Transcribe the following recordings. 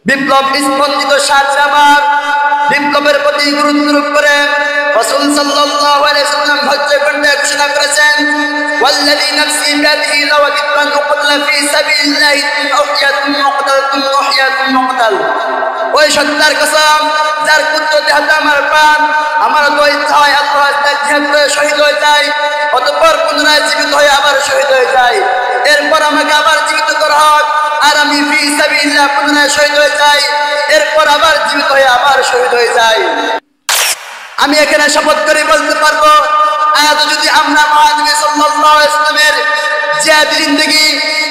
বিপ্লব স্পন্দিত সাথে আমার বিপ্লবের প্রতি গুরুত্ব আরোপ করে রাসূল সাল্লাল্লাহু আলাইহি ওয়াসাল্লাম ভদ্র কণ্ঠে ঘোষণা করেছেন, ওয়াল্লাযী নাফসি বিয়াদিহি লাও আদিতু আন উকতালা ফী সাবিলিল্লাহি উহইয়াতুন মুকতাল। ওই সত্তার কসম যার কুদরতে হাতে আমার প্রাণ, আমার তো ইচ্ছা হয় আল্লাহ রাস্তায় জিহাদ করে শহীদ হয়ে যায়, অতঃপর পুনরায় জীবিত হয়ে আবার শহীদ হয়ে যায়। এরপর আমাকে আবার জীবিত করা হোক, আর আমি ফী সাবিলিল্লাহ পুনরায় শহীদ হয়ে যাই, এরপর আবার জীবিত হয়ে আবার শহীদ হয়ে যাই। আমি এখানে শপথ করে বলতে পারবো, আজ যদি আমরা মহানবী সাল্লাল্লাহু আলাইহি ওয়াসাল্লামের জিহাদি জিন্দেগি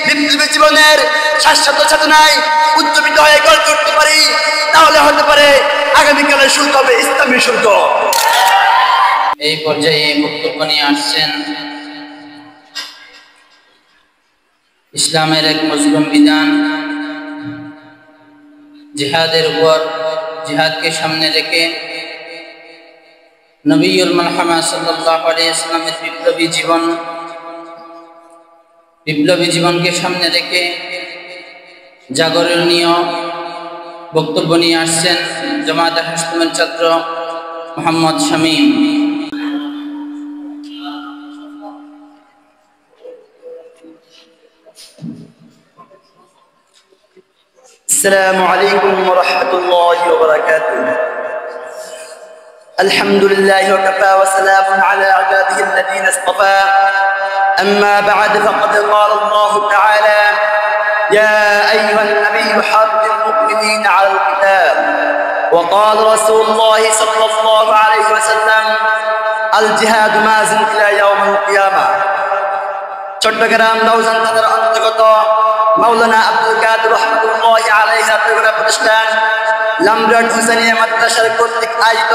বিপ্লবী জীবনের শাশ্বত চেতনায় উজ্জীবিত হয়ে গড়ে তুলতে পারি, তাহলে হতে পারে আগামীকালের শুরু হবে ইসলামী সূর্য। এই পর্যায়ে বক্তব্য নিয়ে আসছেন ইসলামের এক মজলুম বিধান জিহাদের উপর, জিহাদকে সামনে রেখে নবীউল মালহামা সাল্লাল্লাহু আলাইহি ওয়াসাল্লামের বিপ্লবী জীবনকে সামনে রেখে জাগরণীয় বক্তব্য নিয়ে আসছেন জামায়াতে হাসনামের ছাত্র মোহাম্মদ শামীম। السلام عليكم ورحمة الله وبركاته. الحمد لله وكفى وسلام على عباده الذين اصطفى. أما بعد فقد قال الله تعالى: يا أيها النبي حرض المؤمنين على القتال. وقال رسول الله صلى الله عليه وسلم: الجهاد مازن إلى يوم القيامة. চট্টগ্রাম নওজান থানার অন্তর্গত মাওলানা আব্দুল কাদের রহমাতুল্লাহি আলাইহি প্রতিষ্ঠান লামরাট হুসাইনিয়া মাদ্রাসার কর্তৃক আয়োজিত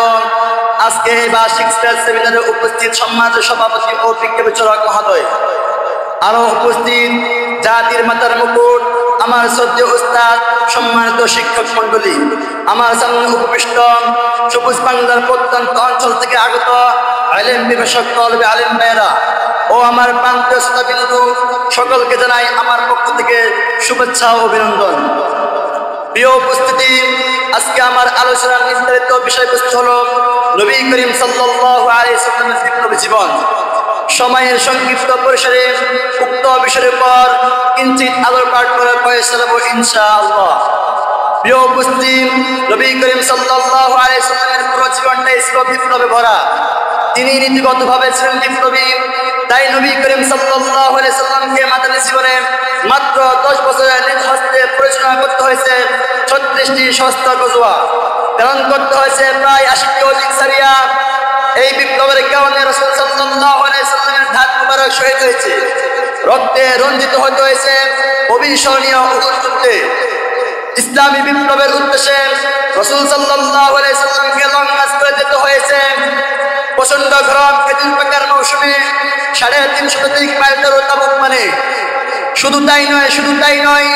আজকে এই বার্ষিক সেমিনারে উপস্থিত সম্মানিত সভাপতি ও বিজ্ঞ বিচারক মহোদয়, আরো উপস্থিত জাতির মাতার মুকুট আমার শ্রদ্ধেয় উস্তাদ, সম্মানিত শিক্ষক মন্ডলী, আমার সামনে উপবিষ্ট সবুজ বাংলার প্রত্যন্ত অঞ্চল থেকে আগত আলেম বিবেচক তলবে আলেম ভাইয়েরা ও আমার প্রান্তীয় শ্রোতাবৃন্দ, সকলকে জানাই আমার পক্ষ থেকে শুভেচ্ছা ও অভিনন্দন। প্রিয় উপস্থিতি, আজকে আমার আলোচনার বিস্তারিত বিষয়বস্তু হলো নবী করিম সাল্লাল্লাহু আলাইহি ওয়াসাল্লামের বিপ্লবী জীবন। সময়ের সংক্ষিপ্ত পরিসরে উক্ত বিষয়ের উপর কিঞ্চিত আলোকপাত করার প্রয়াস করব ইনশাআল্লাহ। প্রিয় উপস্থিতি, নবী করিম সাল্লাল্লাহু আলাইহি ওয়াসাল্লামের পুরো জীবনটাই ছিল বিপ্লবে ভরা। তিনি নীতিগতভাবে ছিলেন বিপ্লবী, তাই নবী করিম সাল্লাল্লাহু আলাইহি ওয়াসাল্লামকে মাদানী জীবনে মাত্র 10 বছরে নিজ হস্তে পরিচালনা করতে হয়েছে 36টি সশস্ত্র গজওয়া, প্রেরণ করতে হয়েছে প্রায় 80টি অধিক সারিয়া। এই বিপ্লবের কারণে রাসূল সাল্লাল্লাহু আলাইহি ওয়াসাল্লামের ধাত মুবারক শহীদ হয়েছে, রক্তে রঞ্জিত হতে হয়েছে অবিস্মরণীয় উহুদ যুদ্ধে। ইসলামী বিপ্লবের উদ্দেশ্যে রাসূল সাল্লাল্লাহু আলাইহি ওয়াসাল্লামকে লং মার্চ করে যেতে হয়েছে। প্রচন্ড গরম খেজুর পাকার মৌসুমে 350 মাইল তাবুক মানে। শুধু তাই নয়,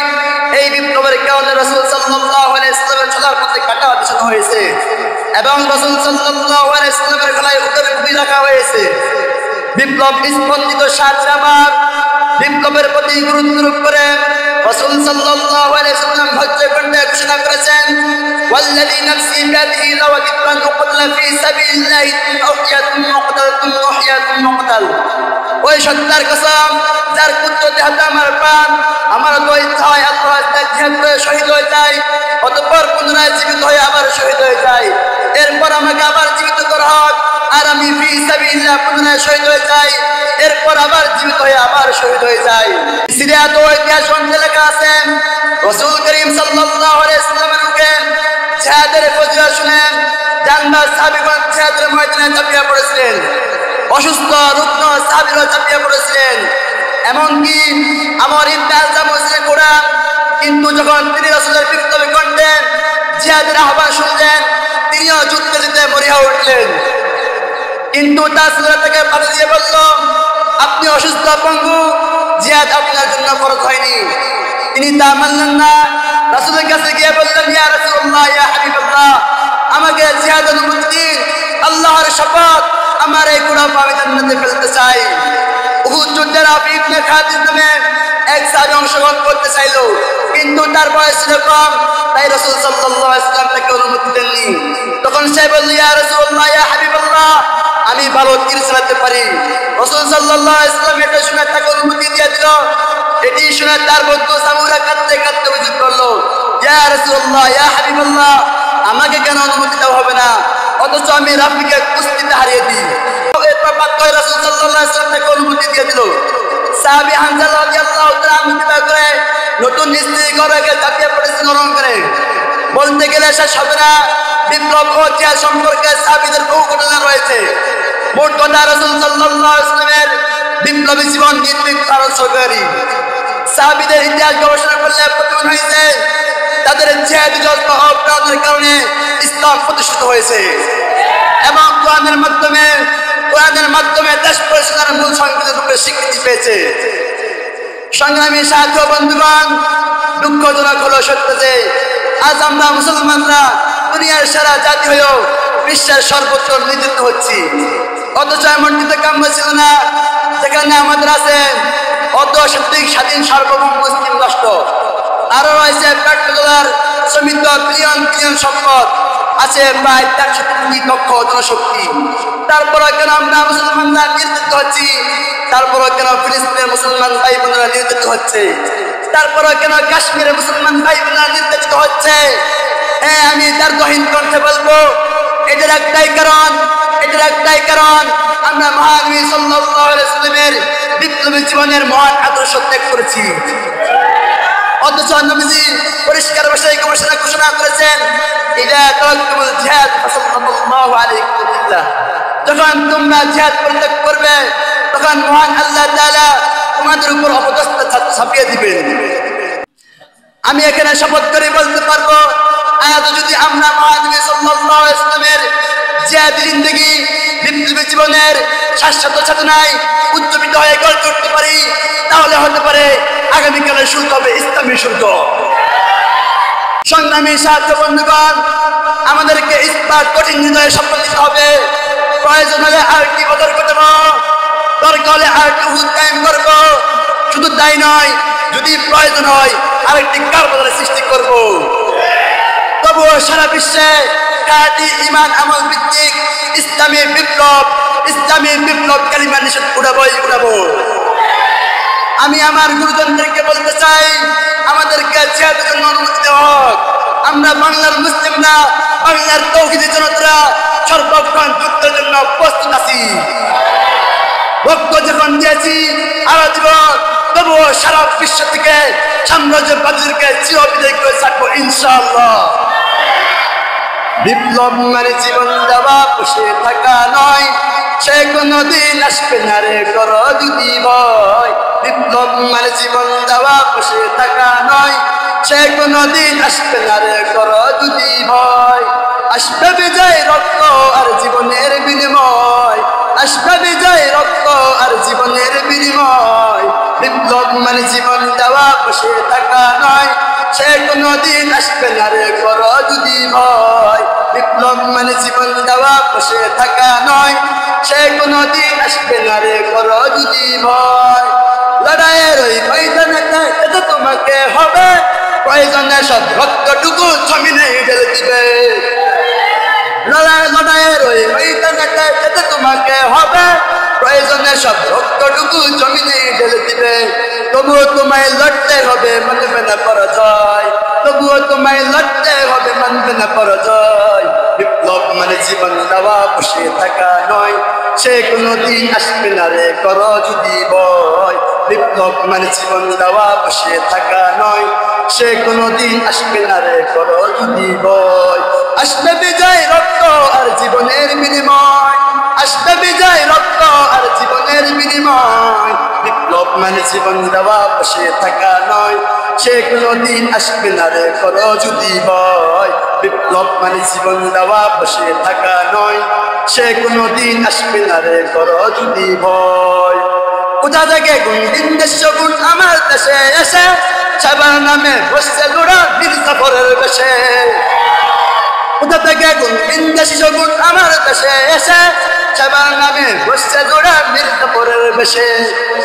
এই বিপ্লবের কারণে রাসূল সাল্লাল্লাহু আলাইহি ওয়াসাল্লামের চলার পথে কাঁটা বিছানো হয়েছে এবং রাসূল সাল্লাল্লাহু আলাইহি ওয়াসাল্লামের গলায় উটের খুঁটি রাখা হয়েছে। বিপ্লব স্পন্দিত সাথে আমার বিপ্লবের প্রতি গুরুত্ব আরোপ করে রাসূল সাল্লাল্লাহু আলাইহি ওয়াসাল্লাম ভদ্র কণ্ঠে ঘোষণা করেছেন, ওয়াল্লাযী নাফসি বিয়াদিহি লাও আদিতু আন উকতালা ফী সাবিলিল্লাহি উহইয়াতুন মুকতাল। ওই সত্তার কসম যার কুদরতে হাতে আমার প্রাণ, আমার তো ইচ্ছা হয় আল্লাহ রাস্তায় জিহাদ করে শহীদ হয়ে যায়, অতঃপর পুনরায় জীবিত হয়ে আবার শহীদ হয়ে যায়। এরপর আমাকে আবার জীবিত করা হোক, আর আমি ফী সাবিলিল্লাহ পুনরায় শহীদ হয়ে যাই, এরপর আবার জীবিত হয়ে আবার শহীদ হয়ে যাই। সিরিয়াত ও ইতিহাস গ্রন্থে লেখা আছে, রাসূল করিম সাল্লাল্লাহু আলাইহি ওয়াসাল্লামের মুখে জিহাদের ফজিলত শুনে জান্নাত সাহাবীগণ জিহাদের ময়দানে ঝাঁপিয়ে পড়েছিলেন, অসুস্থ রুগ্ন সাহাবীরা ঝাঁপিয়ে পড়েছিলেন। এমনকি আমার ইবনে আজম মুসলিম কোরআন, কিন্তু যখন তিনি রাসূলের বিপ্লবী কণ্ঠে জিহাদের আহ্বান শুনলেন, তিনিও যুদ্ধে যেতে মরিয়া উঠলেন। কিন্তু তার ছেলে তাকে পানি দিয়ে বলল, আপনি অসুস্থ পঙ্গু, জিহাদ আপনার জন্য ফরজ হয়নি। তিনি তা মানলেন না, রাসূলের কাছে গিয়ে বললেন, ইয়া রাসূলুল্লাহ, ইয়া হাবিবাল্লাহ, আমাকে জিহাদ অনুমতি দিন, আল্লাহর শপথ আমার এই গুনাহ আমি জান্নাতে ফেলতে চাই। উহুদ যুদ্ধে রাফি ইবনে খাদিজ নামে এক সাহাবী অংশগ্রহণ করতে চাইল, কিন্তু তার বয়স ছিল কম, তাই তাই রাসূল সাল্লাল্লাহু আলাইহি ওয়াসাল্লাম তাকে অনুমতি দেননি। তখন সে বলল, ইয়া রাসূলুল্লাহ, ইয়া হাবিবাল্লাহ, আমি ভালো তীর চালাতে পারি। রাসূল সাল্লাল্লাহু আলাইহি ওয়াসাল্লাম এটা শুনে তাকে অনুমতি দিয়ে দিল। এটি শুনে তার বন্ধু সামুরা কাঁদতে কাঁদতে অভিযোগ করলো, ইয়া রাসূলুল্লাহ, ইয়া হাবিবাল্লাহ, আমাকে কেন অনুমতি দেওয়া হবে না, অথচ আমি রাফিকে কুস্তিতে হারিয়ে দিই। এরপর বাধ্য হয়ে রাসূল সাল্লাল্লাহু আলাইহি ওয়াসাল্লাম তাকে অনুমতি দিয়ে দিল। সাহাবী হামজা রাদিয়াল্লাহু তাআলা বিবাহ করে নতুন স্ত্রী ঘরে জাতীয় পড়েছে নরম করে। বলতে গেলে শেষ হবে না, বিপ্লব ও জিহাদ সম্পর্কে সাহাবীদের বহু ঘটনা রয়েছে। মোট কথা রাসূল সাল্লাল্লাহু আলাইহি ওয়াসাল্লামের বিপ্লবী জীবন নির্ভীক আদর্শকারী। সাহাবীদের ইতিহাস গবেষণা করলে প্রমাণ হয়েছে তাদের জিহাদি জজ্বা ও প্রাণের কারণে ইসলাম প্রতিষ্ঠিত হয়েছে এবং কোরআনের মাধ্যমে দেশ পরিচালনার মূল সংবিধান রূপে স্বীকৃতি পেয়েছে। সংগ্রামী সাথী ও বন্ধুগণ, দুঃখজনক হলো সত্য যে আজ আমরা মুসলমানরা দুনিয়ার সেরা জাতি হয়েও বিশ্বের সর্বোচ্চ নির্যাতিত হচ্ছি। অথচ এমনটি তো কাম্য ছিল না। যেখানে আমাদের আছে অর্ধশতাধিক স্বাধীন সার্বভৌম মুসলিম রাষ্ট্র, আরো রয়েছে পেট্রোল শ্রমিত বিলিয়ন বিলিয়ন সম্পদ, আছে প্রায় 100 কোটি দক্ষ জনশক্তি। তারপরে কেন আমরা মুসলমানরা নির্যাতিত হচ্ছি? তারপরে কেন ফিলিস্তিনের মুসলমান ভাই বোনেরা নির্যাতিত হচ্ছে? তারপরে কেন কাশ্মীরের মুসলমান ভাই বোনেরা নির্যাতিত হচ্ছে? হ্যাঁ, আমি তার গহীন কণ্ঠে বলবো, এটার একটাই কারণ আমরা মহানবী সাল্লাল্লাহু আলাইহি ওয়াসাল্লামের বিপ্লবী জীবনের মহান আদর্শ ত্যাগ করেছি। অথচ নবীজি পরিষ্কার ভাষায় ঘোষণা করেছেন, ইদা তারাকতুমুল জিহাদ ফাসাল্লাল্লাহু আলাইহি ওয়াসাল্লাম, যখন তোমরা জিহাদ পরিত্যাগ করবে তখন মহান আল্লাহ তাআলা তোমাদের উপর অপদস্থ ছাপিয়ে দিবেন। আমি এখানে শপথ করে বলতে পারবো, আজ যদি আমরা মহানবী সাল্লাল্লাহু আলাইহি ওয়াসাল্লামের জিহাদি জিন্দেগি বিপ্লবী জীবনের শাশ্বত চেতনায় উজ্জীবিত হয়ে গড়ে তুলতে পারি, তাহলে হতে পারে আগামীকালের শুরু হবে ইসলামী সূর্য। সংগ্রামী সাথী বন্ধুগণ, আমাদেরকে ইসলাম কঠিন হৃদয়ে শপথ নিতে হবে। প্রয়োজন হলে আরেকটি বদর করব, দরকার হলে আরেকটি উহুদ কায়েম করব। শুধু তাই নয়, যদি প্রয়োজন হয় আরেকটি কারবালার সৃষ্টি করব। তবুও সারা বিশ্বে খাঁটি ঈমান আমল ভিত্তিক ইসলামী বিপ্লব কালিমার নিষেধ উড়াবো। আমি আমার গুরুজনদেরকে বলতে চাই, আমাদেরকে জিহাদের জন্য অনুমতি দেওয়া হোক। আমরা বাংলার মুসলিমরা, বাংলার তৌহিদি জনতারা সর্বক্ষণ যুদ্ধের জন্য প্রস্তুত আছি। রক্ত যখন দিয়েছি আরো দিব, তবুও সারা বিশ্ব থেকে সাম্রাজ্যবাদীদেরকে চিরবিদায় করে থাকবো ইনশাআল্লাহ। বিপ্লব মানে জীবন দেওয়া, বসে থাকা নয়, সে কোনদিন আসবে না রে করো যদি ভয়। বিপ্লব মানে জীবন দেওয়া, বসে থাকা নয়, সে কোনদিন আসবে না রে করো যদি ভয়। আসবে বিজয় রক্ত আর জীবনের বিনিময়, আসবে বিজয় রক্ত আর জীবনের বিনিময়। বিপ্লব মানে জীবন দেওয়া, বসে থাকা নয়, সে কোনদিন আসবে না রে করো যদি ভয়। বিপ্লব মানে জীবন দেওয়া, বসে থাকা নয়, সে কোনদিন আসবে না রে করো যদি ভয়। লড়াইয়ের ওই ময়দানে যেতে তোমাকে হবে, প্রয়োজনে সব রক্তটুকু জমিনে ঢেলে দিবে। লড়াইয়ের ওই ময়দানে যেতে তোমাকে হবে, প্রয়োজনে সব রক্তটুকু জমিনে ঢেলে দিবে। তবুও তোমায় লড়তে হবে, মানবে না পরাজয়। তবুও তোমায় লড়তে হবে, মানবে না পরাজয়। বিপ্লব মানে জীবন দেওয়া, বসে থাকা নয়, সে কোনদিন আসবে না রে করো যদি ভয়। বিপ্লব মানে জীবন দেওয়া, বসে থাকা নয়, সে কোনদিন আসবে না রে করো যদি ভয়। আসবে বিজয় রক্ত আর জীবনের বিনিময়, আসবে বিজয় রক্ত আর জীবনের বিনিময়। বিপ্লব মানে জীবন দেওয়া, বসে থাকা নয়, সে কোনদিন আসবে না রে করো যদি ভয়। বিপ্লব মানে জীবন দেওয়া, বসে থাকা নয়, সে কোনদিন আসবে না রে করো যদি ভয়। কোথা থেকে গুণ বিন্দেশ গুণ আমার দেশে এসে, সাবার নামে বসছে গোড়া বীর জাফরের বেশে। কোথা থেকে গুণ বিন্দেশ গুণ আমার দেশে এসে, সবার নামে বসছে জোড়া মির্জাপুরের বেশে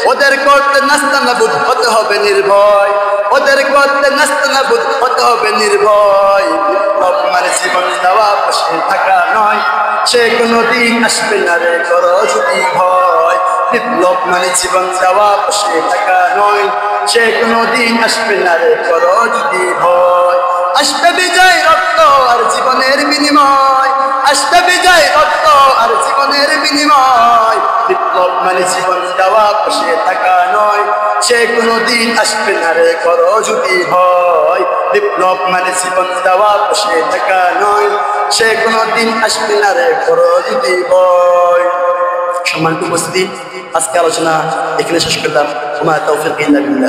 ওদের করতে নাস্তানাবুদ হতে হবে নির্ভয় ওদের করতে নাস্তানাবুদ হতে হবে নির্ভয় বিপ্লব মানে জীবন দেওয়া বসে থাকা নয় সে কোনোদিন আসবে না রে করো যদি ভয় বিপ্লব মানে জীবন দেওয়া বসে থাকা নয় সে কোনোদিন আসবে না রে করো যদি ভয় আসবে বিজয় রক্ত আর জীবনের বিনিময় আসবে বিজয় রক্ত আর জীবনের বিনিময় বিপ্লব মানে জীবন দেওয়া বসে থাকা নয় সে কোনোদিন আসবে না রে করো যদি ভয় বিপ্লব মানে জীবন দেওয়া বসে থাকা নয় সে কোনোদিন আসবে না রে করো যদি ভয় সম্মানিত উপস্থিতি আজকে আলোচনা এখানে শেষ করলাম ওমা তাওফীক ইল্লা বিল্লাহ।